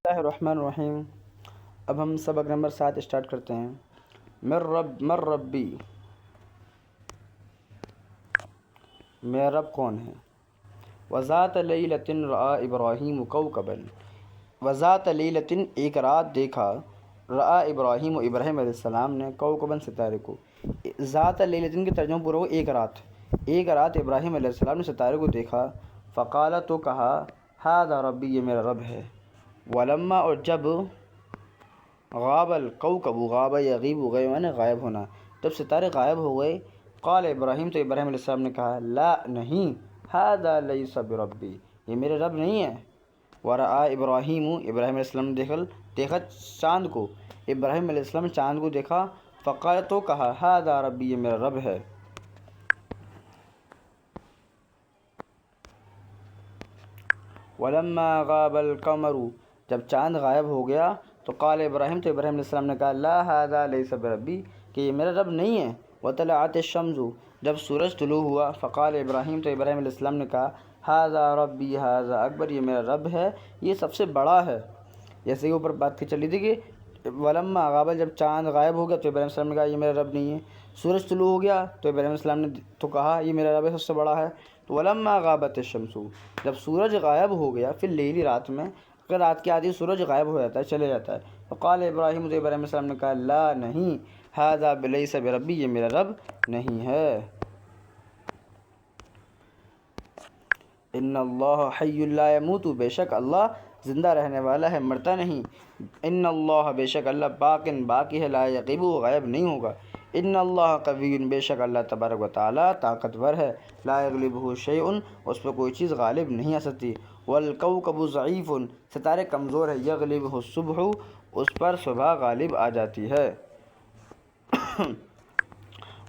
بسم اللہ الرحمن الرحیم۔ اب ہم سبق نمبر 7 اسٹارٹ کرتے ہیں۔ مر ربی، میرا رب کون ہے؟ وذات لیلۃ رأى ابراہیم کوکبا، وذات لیلۃ ایک رات دیکھا، رأى ابراہیم ابراہیم علیہ السلام نے کوکبا ستارے کو۔ ذات لیلۃ کے ترجمہ پورا ہو ایک رات ابراہیم علیہ السلام نے ستارے کو دیکھا، فقال تو کہا، ھذا ربی، یہ میرا رب ہے۔ ولما، اور جب، غاب الکوکب، غاب یغیب، غیب معنی غائب ہونا، جب ستارے غائب ہو گئے، قال ابراہیم، تو ابراہیم علیہ السلام نے کہا، لا نہیں، ھذا لیس بربی، یہ میرے رب نہیں ہے۔ ورأى ابراہیم، ابراہیم علیہ السلام نے دیکھا چاند کو، ابراہیم علیہ السلام نے چاند کو دیکھا، فقال تو کہا، ھذا ربی، یہ میرا رب ہے۔ ولما غاب القمر، جب چاند غائب ہو گیا، تو قال ابراہیم، تو ابراہیم علیہ السلام نے کہا، لا ھذا لیس بربی، کہ یہ میرا رب نہیں ہے۔ وطلعت الشمس، جب سورج طلوع ہوا، فقال ابراہیم، تو ابراہیم علیہ السلام نے کہا، ھذا ربی ھذا اکبر، یہ میرا رب ہے، یہ سب سے بڑا ہے۔ جیسے کہ اوپر بات کی چلی تھی کہ ولما غاب، جب چاند غائب ہو گیا تو ابراہیم علیہ السلام نے کہا، یہ میرا رب نہیں ہے۔ سورج طلوع ہو گیا تو ابراہیم علیہ السلام نے تو کہا، یہ میرا رب ہے، سب سے بڑا ہے۔ تو ولما غابت الشمس، جب سورج غائب ہو گیا، پھر لیلی، رات میں، اگر رات کی آدھی سورج غائب ہو جاتا ہے، چلے جاتا ہے، تو قال ابراہیم، تو ابراہیم علیہ السلام نے کہا، لا نہیں، ھذا لیس بربی، یہ میرا رب نہیں ہے۔ ان اللہ حی لا یموت، بے شک اللہ زندہ رہنے والا ہے، مرتا نہیں۔ ان اللہ، بے شک اللہ، باقی ہے، لا یغیب، وہ غائب نہیں ہوگا۔ ان اللہ قوی، بے شک اللہ تبارک و تعالیٰ طاقتور ہے، لا یغلبہ شیء، اس پہ کوئی چیز غالب نہیں آ سکتی۔ والکوکب ضعیف، ستارے کمزور ہے، یغلبہ الصبح، اس پر صبح غالب آ جاتی ہے۔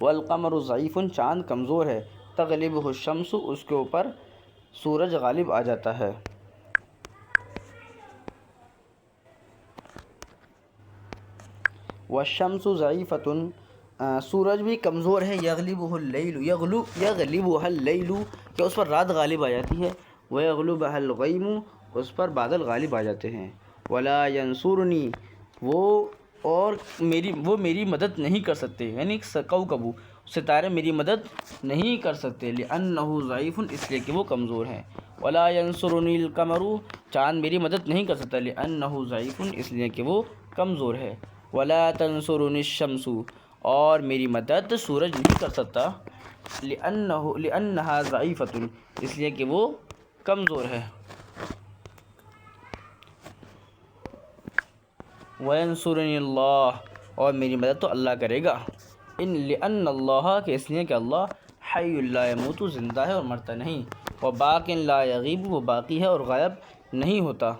والقمر ضعیف، چاند کمزور ہے، تغلبہ الشمس، اس کے اوپر سورج غالب آ جاتا ہے۔ والشمس ضعیفۃ، سورج بھی کمزور ہے، یغلبہ اللیل، یغلبہ اللیل، کہ اس پر رات غالب آ جاتی ہے، ویغلبہ الغیم، اس پر بادل غالب آ جاتے ہیں۔ ولا ینصرنی، وہ میری مدد نہیں کر سکتے، یعنی کوکب، ستارے میری مدد نہیں کر سکتے، لأنہ ضعیف، اس لیے کہ وہ کمزور ہیں۔ ولا ینصرنی القمر، چاند میری مدد نہیں کر سکتا، لأنہ ضعیف، اس لیے کہ وہ کمزور ہے۔ ولا تنصرنی الشمس، اور میری مدد سورج نہیں کر سکتا، لأنہا ضعیفۃ، اس لیے کہ وہ کمزور ہے۔ وینصرنی اللہ، اور میری مدد تو اللہ کرے گا۔ لأن اللہ، کہ اس لیے کہ اللہ حی لا یموت، زندہ ہے اور مرتا نہیں، وباق لا یغیب، وہ باقی ہے اور غائب نہیں ہوتا۔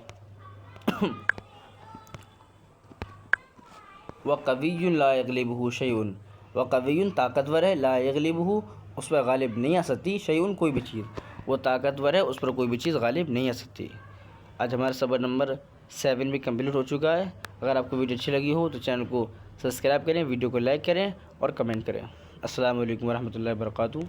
وقوی لا یغلبہ شیء، وقوی طاقتور ہے، لا یغلبہ، اس پر غالب نہیں آ سکتی، شیء کوئی بھی چیز، وہ طاقتور ہے، اس پر کوئی بھی چیز غالب نہیں آ سکتی۔ آج ہمارا سبق نمبر 7 بھی کمپلیٹ ہو چکا ہے۔ اگر آپ کو ویڈیو اچھی لگی ہو تو چینل کو سبسکرائب کریں، ویڈیو کو لائک کریں اور کمنٹ کریں۔ السلام علیکم ورحمۃ اللہ وبرکاتہ۔